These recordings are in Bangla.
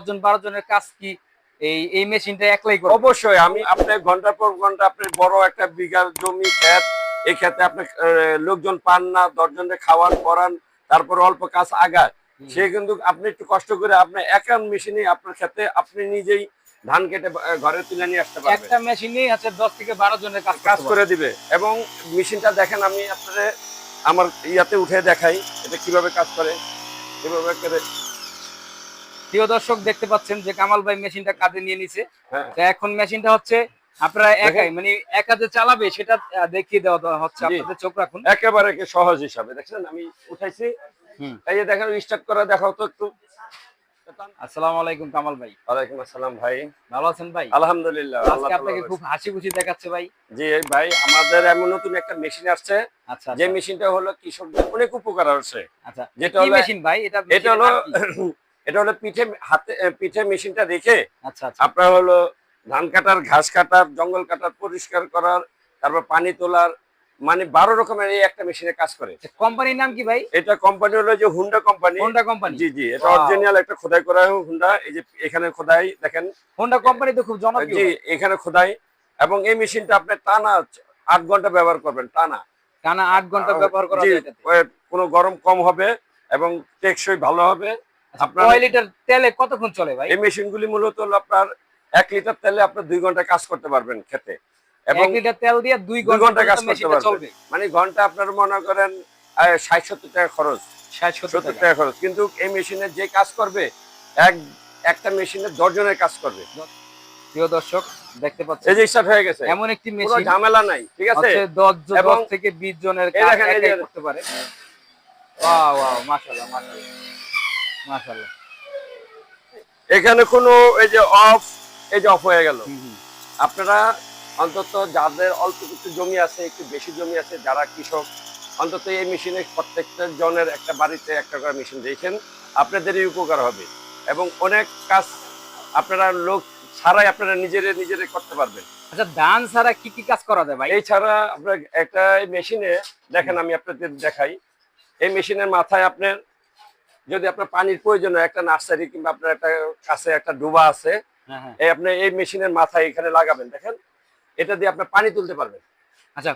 জন 12 জনের কাজ কি এই মেশিনটা একলাই করে? অবশ্যই আমি আপনি ঘন্টার পর ঘন্টা আপনি বড় একটা বিঘা জমি ক্ষেত, এই ক্ষেত্রে আপনি লোকজন পান না, 10 জনের খাওয়ান পরান, তারপর অল্প কাজ আগায়, সে কিন্তু আপনি একটু কষ্ট করে আপনি একা মেশিনে আপনার ক্ষেত্রে আপনি নিজেই ধান কেটে ঘরে তুলে নিয়ে আসতে পারবেন। একটা মেশিনেই আছে 10 থেকে 12 জনের কাজ কাজ করতে করে পারবে। দিবে। এবং মেশিনটা দেখেন, আমি আপনাদের আমার ইয়াতে উঠে দেখাই এটা কিভাবে কাজ করে। এভাবে করে প্রিয় দর্শক দেখতে পাচ্ছেন যে কামাল ভাই মেশিনটা কাঁধে নিয়ে নিছে। হ্যাঁ তো এখন মেশিনটা হচ্ছে আপনারা একাই মানে একা যে চালাবে সেটা দেখিয়ে দেওয়া হচ্ছে, জি, আপনাদের চোখ রাখুন। একেবারে সহজ হিসাবে দেখছেন আমি উঠাইছি। হুম। এই যে দেখেন, স্টার্ট করে দেখাও তো একটু। আসসালামু আলাইকুম কামাল ভাই। ওয়ালাইকুম আসসালাম ভাই। ভালো আছেন ভাই? আলহামদুলিল্লাহ, আল্লাহ আজকে তাআলা আপনাকে ভালো খুব রাখছে। হাসি খুশি দেখাচ্ছে ভাই। জি ভাই, আমাদের এমন নতুন একটা মেশিন আসছে, আচ্ছা যে আচ্ছা মেশিনটা হলো কৃষকদের অনেক উপকার হচ্ছে। আচ্ছা। যেটা কি হলো, মেশিন ভাই? এটা এটা মেশিনের হলো নাম কি? এটা হলো পিঠে হাতে পিঠে মেশিনটা রেখে আচ্ছা আচ্ছা আপনার হলো ধান কাটার, ঘাস কাটার, জঙ্গল কাটার, পরিষ্কার করার, তারপর পানি তোলার, মানে 12 রকমের এই একটা মেশিনে কাজ করে। কোম্পানির নাম কি ভাই? এটা কোম্পানি হলো যে হুন্ডা কোম্পানি। Honda company. জি জি, এটা ওয়াও! অরিজিনাল একটা খোদাই করা হুন্ডা। এই যে এখানে খোদাই দেখেন। হোন্ডা কোম্পানি তো খুব জনপ্রিয় জি, ভাই। এখানে খোদাই। এবং এই মেশিনটা আপনি টানা 8 ঘন্টা ব্যবহার করবেন, টানা। টানা 8 ঘন্টা ব্যবহার করা জি, যায় এটাতে। কোনো গরম কম হবে এবং টেকসই ভালো হবে। আচ্ছা, আপনার কয় লিটার তেলে কতক্ষণ চলে ভাই? এই মেশিনগুলি মূলত হলো আপনার 1 লিটার তেলে আপনার 2 ঘন্টা কাজ করতে পারবেন খেতে। এবং 1 লিটার তেল দিয়ে 2 2 ঘন্টা ঘন্টা কাজ পর্যন্ত করতে মেশিনটা পারবেন। চলবে। মানে ঘন্টা আপনার মনে করেন 60-70 টাকা খরচ, 60-70 70 টাকা। টাকা খরচ। কিন্তু এই মেশিনে যে কাজ করবে, এক একটা মেশিনে 10 জনের কাজ করবে। প্রিয় দর্শক দেখতে এই পাচ্ছেন যে স্টার্ট হয়ে গেছে। এমন একটি কোনো মেশিন ঝামেলা নাই, ঠিক আছে? হচ্ছে এবং 10 থেকে 20 জনের এই কাজ দেখেন, এই যে একাই করতে পারে। ওয়াও ওয়াও, মাশাআল্লাহ মাশাআল্লাহ মাশাআল্লাহ। এখানে কোনো এই যে অফ, এই যে অফ হয়ে গেল। হুম হুম। আপনারা অন্তত যাদের অল্প কিছু জমি আছে, একটু বেশি জমি আছে, যারা কৃষক, অন্তত এই মেশিনে প্রত্যেকটা জনের একটা বাড়িতে একটা করে মেশিন দেখেন, আপনাদেরই উপকার হবে। এবং অনেক কাজ আপনারা লোক ছাড়াই আপনারা নিজেরে করতে পারবেন। আচ্ছা, ধান ছাড়া কি কি কাজ করা যায় ভাই? এই ছাড়া আপনার একটা মেশিনে দেখেন, আমি আপনাদের দেখাই। এই মেশিনের মাথায় আপনার যদি আপনার পানির প্রয়োজন হয়, একটা নার্সারি কিংবা আপনার একটা কাছে একটা ডোবা আছে, হ্যাঁ হ্যাঁ। এই আপনি এই মেশিনের মাথায় এখানে লাগাবেন, দেখেন। এটা দিয়ে আপনি পানি তুলতে পারবেন। আচ্ছা,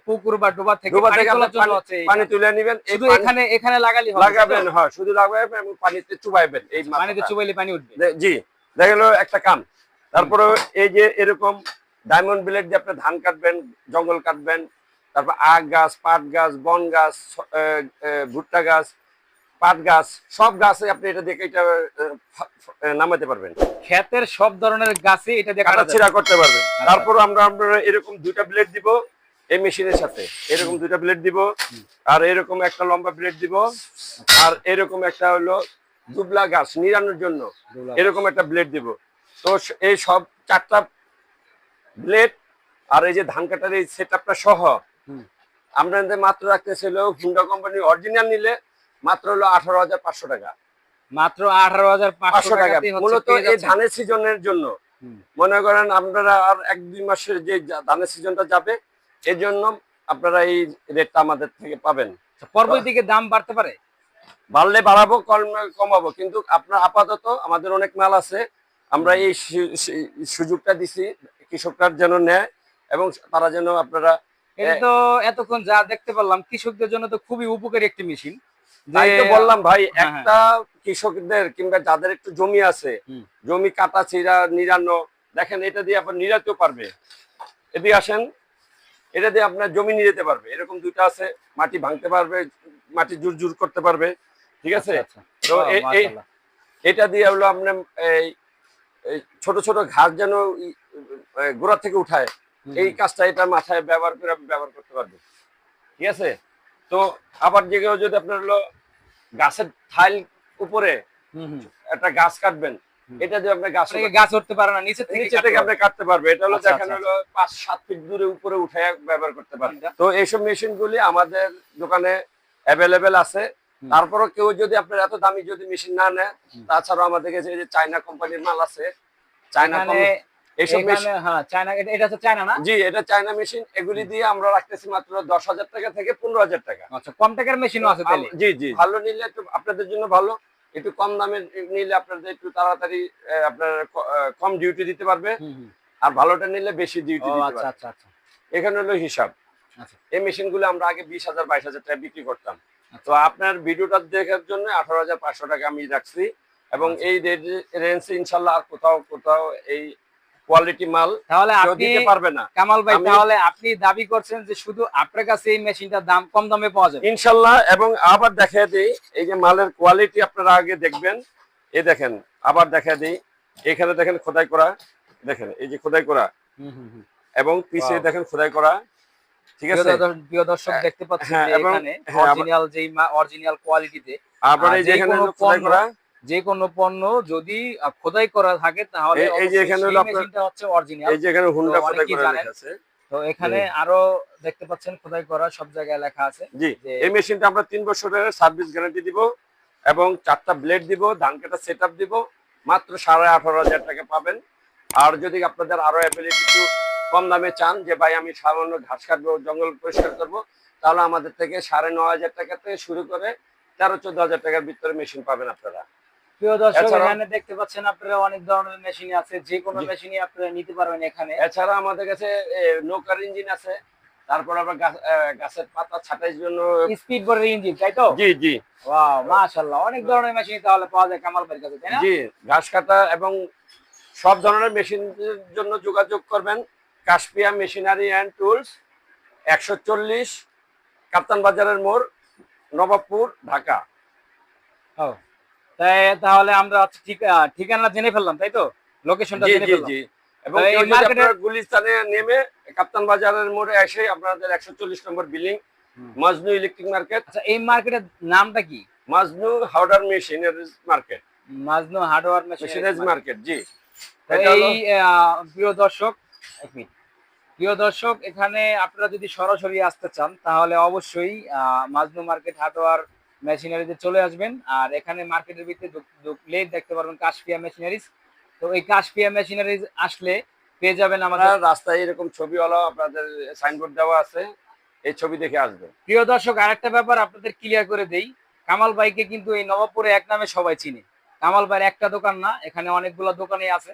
পুকুর বা ডোবা থেকে ডোবা পানি থেকে আপনি তোলার জন্য হচ্ছে পানি এইটা। তুলে নেবেন, এই শুধু পানি এখানে এখানে লাগালি হবে, তাই তো? লাগাবেন, হয় শুধু লাগাবেন এবং পানিতে চুবাইবেন এই পানিতে মাথাটা। চুবাইলে পানি উঠবে। জি, দেখা গেল একটা কাম। তারপরে এই যে এরকম ডায়মন্ড ব্লেড দিয়ে আপনি ধান কাটবেন, জঙ্গল কাটবেন, তারপর আখ গাছ, পাট গাছ, বন গাছ, ভুট্টা গাছ, পাট গাছ, সব গাছে আপনি এটা দিয়ে এটা নামাতে পারবেন, ক্ষেতের সব ধরনের গাছে এটা দিয়ে কাটা যাবে। কাটাছিড়া করতে পারবেন। আচ্ছা। তারপর আমরা এরকম 2টা ব্লেড দিব এই মেশিনের সাথে, এরকম 2টা ব্লেড দিব, আর এরকম একটা লম্বা ব্লেড দিব, আর এরকম একটা হলো দুবলা গাছ নিরানোর জন্য দুবলা এরকম একটা ব্লেড দিব। তো এই সব 4টা ব্লেড আর এই যে ধান কাটার এই সেটআপটা সহ হুম। আমরা মাত্র রাখতেছিল হুন্ডা কোম্পানির অরিজিনাল নিলে মাত্র হলো 18,500 টাকা। মাত্র 18,500 টাকা টাকাতেই হচ্ছে মূলত পেয়ে এই যাচ্ছেন। ধানের সিজনের জন্য। হুম। মনে করেন আপনারা আর 1-2 মাসের যে ধানের সিজনটা যাবে, এর জন্য আপনারা এই রেটটা আমাদের থেকে পাবেন। পরবর্তীতে দাম বাড়তে পারে। বাড়লে বাড়াবো, কমাবো, কিন্তু আপনার আপাতত আমাদের অনেক মাল আছে। আমরা এই সুযোগটা দিছি কৃষকরা যেন নেয় এবং তারা যেন আপনারা এটা তো এতক্ষণ যা দেখতে পারলাম কৃষকদের জন্য তো খুবই উপকারী একটি মেশিন। তাই তো বললাম ভাই, হ্যাঁ, হ্যাঁ। একটা কৃষকদের কিংবা যাদের একটু জমি আছে, জমি কাটা ছিঁড়া নিরানো, দেখেন এটা দিয়ে আপনার নিরাতেও পারবে। এদিকে আসেন, এটা দিয়ে আপনার জমি নিরাতে পারবে। এরকম 2টা আছে, মাটি ভাঙতে পারবে, মাটি জুর করতে পারবে, ঠিক আছে? আচ্ছা, তো বাহ, মাশাআল্লাহ। এটা দিয়ে হলো আপনার এই এই ছোট ছোট ঘাস যেন গোড়া থেকে উঠায়, এই কাজটা এটা মাথায় ব্যবহার করে আপনি ব্যবহার করতে পারবেন, ঠিক আছে? তো আবার যে কেউ যদি আপনার হলো গাছের থাইল উপরে একটা গাছ কাটবেন, এটা দিয়ে আপনি অনেকে গাছ উঠতে পারে না, নিচে থেকে নিচে থেকে আপনি কাটতে পারবে। এটা হলো আচ্ছা, দেখেন আচ্ছা, হলো 5-7 ফিট দূরে উপরে উঠে ব্যবহার করতে পারবেন। তো এইসব মেশিন গুলি আমাদের দোকানে অ্যাভেলেবেল আছে। তারপরও কেউ যদি আপনার এত দামি যদি মেশিন না নেয়, তাছাড়াও আমাদের কাছে এই যে চায়না কোম্পানির মাল আছে, চায়না এইসব মেশিন। হ্যাঁ, চায়না, এটা হচ্ছে চায়না না? জি, এটা চায়না মেশিন। এগুলি দিয়ে আমরা রাখতেছি মাত্র 10,000 টাকা থেকে 15,000 টাকা। আচ্ছা, কম টাকার মেশিনও আছে তাইলে? জি জি, ভালো নিলে একটু আপনাদের জন্য ভালো। একটু কম দামে নিলে আপনাদের একটু তাড়াতাড়ি আপনার কম ডিউটি দিতে পারবে, আর ভালোটা নিলে বেশি ডিউটি ও দিতে আচ্ছা পারবে। আচ্ছা আচ্ছা এখানে হলো হিসাব। আচ্ছা এই মেশিনগুলো আমরা আগে 20,000 22,000 টাকা বিক্রি করতাম। তো আচ্ছা আপনার ভিডিওটা দেখার জন্য 18,500 টাকা আমি রাখছি, এবং আচ্ছা। এই রেঞ্জে ইনশাল্লাহ আর কোথাও কোথাও এই কোয়ালিটি মাল তাহলে কেউ আপনি দিতে পারবে না। কামাল ভাই, আমি তাহলে আপনি দাবি করছেন যে শুধু আপনার কাছে এই মেশিনটার দাম কম দামে পাওয়া যাবে? ইনশাল্লাহ, এবং আবার দেখা দিই এই যে মালের কোয়ালিটি আপনারা আগে দেখবেন। এই দেখেন, আবার দেখা দিই, এখানে দেখেন খোদাই করা, দেখেন এই যে খোদাই করা, হুম হুম হুম। এবং পিছে Wow. দেখেন খোদাই করা, ঠিক আছে। প্রিয় দর্শক দেখতে পাচ্ছেন হ্যাঁ, যে এবং এখানে হ্যাঁ, অরিজিনাল কোয়ালিটিতে আবার এই যে এখানে হলো খোদাই করা, যে কোনো পণ্য যদি খোদাই করা থাকে তাহলে এই যে অবশ্যই এখানে সেই হলো আপনার, মেশিনটা হচ্ছে অরিজিনাল। এই যে এখানে তো হুন্ডা খোদাই অনেকেই করে জানেন। লেখা আছে। তো এখানে আরো দেখতে পাচ্ছেন খোদাই করা সব জায়গায় লেখা আছে জি, যে এই মেশিনটা আমরা 3 বছরের সার্ভিস গ্যারান্টি দিব, এবং 4টা ব্লেড দিব, ধান কাটা সেটআপ দিব, মাত্র 18,500 টাকা পাবেন। আর যদি আপনাদের আরো অ্যাবিলিটি একটু কম দামে চান, যে ভাই আমি সামান্য ঘাস কাটবো, জঙ্গল পরিষ্কার করবো, তাহলে আমাদের থেকে 9,500 টাকা থেকে শুরু করে 13-14,000 টাকার ভিতরে মেশিন পাবেন আপনারা। প্রিয় দর্শক এছাড়াও এখানে দেখতে পাচ্ছেন আপনারা অনেক ধরনের মেশিন আছে, যে কোনো জি, মেশিনই আপনারা নিতে পারবেন এখানে। এছাড়া আমাদের কাছে নৌকার ইঞ্জিন আছে, তারপর আবার গাছের পাতা ছাঁটাইয়ের জন্য। স্পিড বোর্ডের ইঞ্জিন, তাই তো? জি জি ওয়াও, মাশাআল্লাহ, অনেক ধরনের মেশিন তাহলে পাওয়া যায় কামাল ভাইয়ের কাছে, তাই না? জি, ঘাস কাটা এবং সব ধরনের মেশিনের জন্য যোগাযোগ করবেন কাশপিয়া মেশিনারি অ্যান্ড টুলস, 140 কাপ্তান বাজারের মোড়, নবাবপুর, ঢাকা। ও, তাহলে আমরা হচ্ছে ঠিকানা জেনে ফেললাম, তাই তো? লোকেশনটা জি জেনে জি ফেললাম। জি, এবং তো এই কেউ যদি মার্কেটের আপনারা গুলিস্তানে নেমে কাপ্তান বাজারের মোড়ে এসে আপনাদের 140 number building, Majnu electric market, আচ্ছা, এই মার্কেটের নামটা কি? Majnu hardware machineries market, Majnu hardware machineries machineries. Market. জি, তো এটা এই হলো প্রিয় দর্শক, এক মিনিট, প্রিয় দর্শক এখানে আপনারা যদি সরাসরি আসতে চান তাহলে অবশ্যই মাজনু মার্কেট হার্ডওয়্যার মেশিনারিতে চলে আসবেন। আর এখানে মার্কেটের ভিতরে ঢুকলেই দেখতে পারবেন কাশপিয়া মেশিনারিজ। তো এই কাশপিয়া মেশিনারিজ আসলে পেয়ে যাবেন আমাদের। আপনার রাস্তায় এরকম ছবিওয়ালা আপনাদের সাইনবোর্ড দেওয়া আছে, এই ছবি দেখে আসবেন। প্রিয় দর্শক আরেকটা ব্যাপার আপনাদের ক্লিয়ার করে দেই, কামাল ভাইকে কিন্তু এই নবাবপুরে এক নামে সবাই চিনে। কামাল ভাইয়ের একটা দোকান না, এখানে অনেকগুলো দোকানই আছে।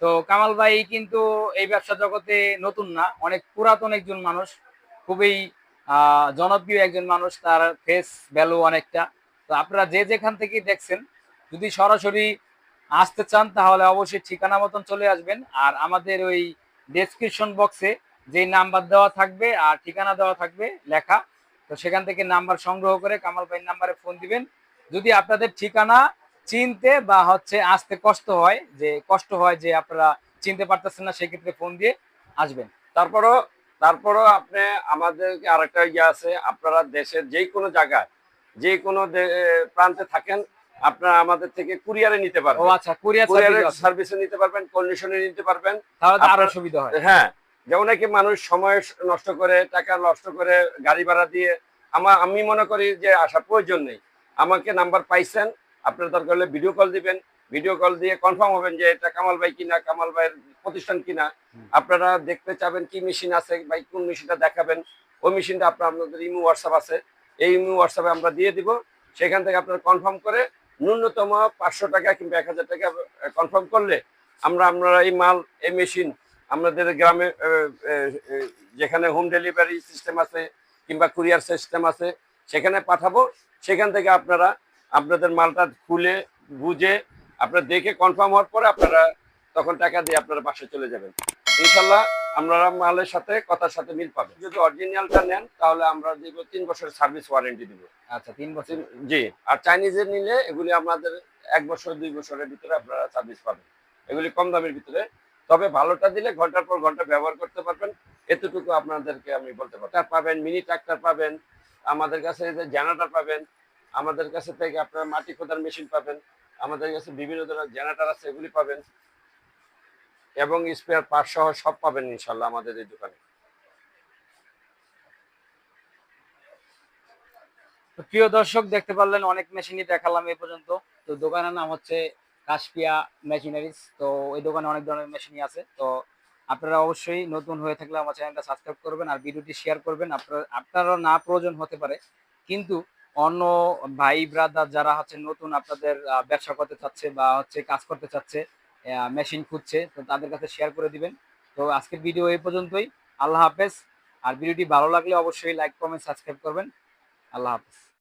তো কামাল ভাই কিন্তু এই ব্যবসা জগতে নতুন না, অনেক পুরাতন একজন মানুষ, খুবই জনপ্রিয় একজন মানুষ, তার ফেস ভ্যালু অনেকটা। তো আপনারা যে যেখান থেকে দেখছেন, যদি সরাসরি আসতে চান তাহলে অবশ্যই ঠিকানা মতন চলে আসবেন। আর আমাদের ওই ডেসক্রিপশন বক্সে যে নাম্বার দেওয়া থাকবে আর ঠিকানা দেওয়া থাকবে লেখা, তো সেখান থেকে নাম্বার সংগ্রহ করে কামাল ভাইয়ের নাম্বারে ফোন দিবেন। যদি আপনাদের ঠিকানা চিনতে বা হচ্ছে আসতে কষ্ট হয় যে আপনারা চিনতে পারতেছেন না, সেক্ষেত্রে ফোন দিয়ে আসবেন। তারপরও তারপরও আপনি আমাদেরকে আরেকটা ইয়ে আছে, আপনারা দেশের যে কোনো জায়গায় যে কোনো প্রান্তে থাকেন, আপনারা আমাদের থেকে কুরিয়ারে নিতে ও পারবেন। আচ্ছা, কুরিয়ার কুরিয়ারের সার্ভিস আছে, সার্ভিসে নিতে পারবেন, কন্ডিশনে নিতে পারবেন। তাহলে তো আরো আপনার সুবিধা হয়। হ্যাঁ, যেমন নাকি মানুষ সময় নষ্ট করে, টাকা নষ্ট করে, গাড়ি ভাড়া দিয়ে, আমি মনে করি যে আসার প্রয়োজন নেই। আমাকে নাম্বার পাইছেন, আপনার দরকার হলে ভিডিও কল দিবেন, ভিডিও কল দিয়ে কনফার্ম হবেন যে এটা কামাল ভাই কিনা, কামাল ভাইয়ের প্রতিষ্ঠান কিনা। আপনারা দেখতে চাবেন কি মেশিন আছে, ভাই কোন মেশিনটা দেখাবেন, ওই মেশিনটা আপনাদের ইমো হোয়াটসঅ্যাপ আছে, এই ইমো হোয়াটসঅ্যাপে আমরা দিয়ে দিব। সেখান থেকে আপনারা কনফার্ম করে ন্যূনতম 500 টাকা কিংবা 1,000 টাকা কনফার্ম করলে আমরা এই মাল, এই মেশিন আমাদের গ্রামে যেখানে হোম ডেলিভারি সিস্টেম আছে কিংবা কুরিয়ার সিস্টেম আছে সেখানে পাঠাবো। সেখান থেকে আপনারা আপনাদের মালটা খুলে বুঝে আপনারা দেখে কনফার্ম হওয়ার পরে আপনারা তখন টাকা দিয়ে আপনারা বাসায় চলে যাবেন। ইনশাল্লাহ আমরা মালের সাথে কথার সাথে মিল পাবেন। যদি অরিজিনালটা নেন তাহলে আমরা দিব 3 বছরের সার্ভিস ওয়ারেন্টি দিব। আচ্ছা, 3 বছর। জি, আর চাইনিজের নিলে এগুলি আমাদের 1 বছর 2 বছরের ভিতরে আপনারা সার্ভিস পাবেন, এগুলি কম দামের ভিতরে। তবে ভালোটা দিলে ঘন্টার পর ঘন্টা ব্যবহার করতে পারবেন, এতটুকু আপনাদেরকে আমি বলতে পারি। ট্রাক্টর পাবেন, মিনি ট্রাক্টর পাবেন, আমাদের কাছে জেনারেটর পাবেন, আমাদের কাছে থেকে আপনারা মাটি খোদার মেশিন পাবেন, আমাদের কাছে বিভিন্ন ধরনের জেনারেটর আছে, এগুলি পাবেন, এবং স্পেয়ার পার্ট সহ সব পাবেন ইনশাল্লাহ আমাদের এই দোকানে। তো প্রিয় দর্শক দেখতে পারলেন অনেক মেশিনই দেখালাম এই পর্যন্ত। তো দোকানের নাম হচ্ছে কাশপিয়া মেশিনারিজ। তো এই দোকানে অনেক ধরনের মেশিনই আছে। তো আপনারা অবশ্যই নতুন হয়ে থাকলে আমার চ্যানেলটা সাবস্ক্রাইব করবেন আর ভিডিওটি শেয়ার করবেন। আপনারও না প্রয়োজন হতে পারে, কিন্তু অন্য ভাই ব্রাদার যারা হচ্ছে নতুন আপনাদের ব্যবসা করতে চাচ্ছে বা হচ্ছে কাজ করতে চাচ্ছে, মেশিন খুঁজছে, তো তাদের কাছে শেয়ার করে দিবেন। তো আজকের ভিডিও এই পর্যন্তই। আল্লাহ হাফেজ। আর ভিডিওটি ভালো লাগলে অবশ্যই লাইক কমেন্ট সাবস্ক্রাইব করবেন। আল্লাহ হাফেজ।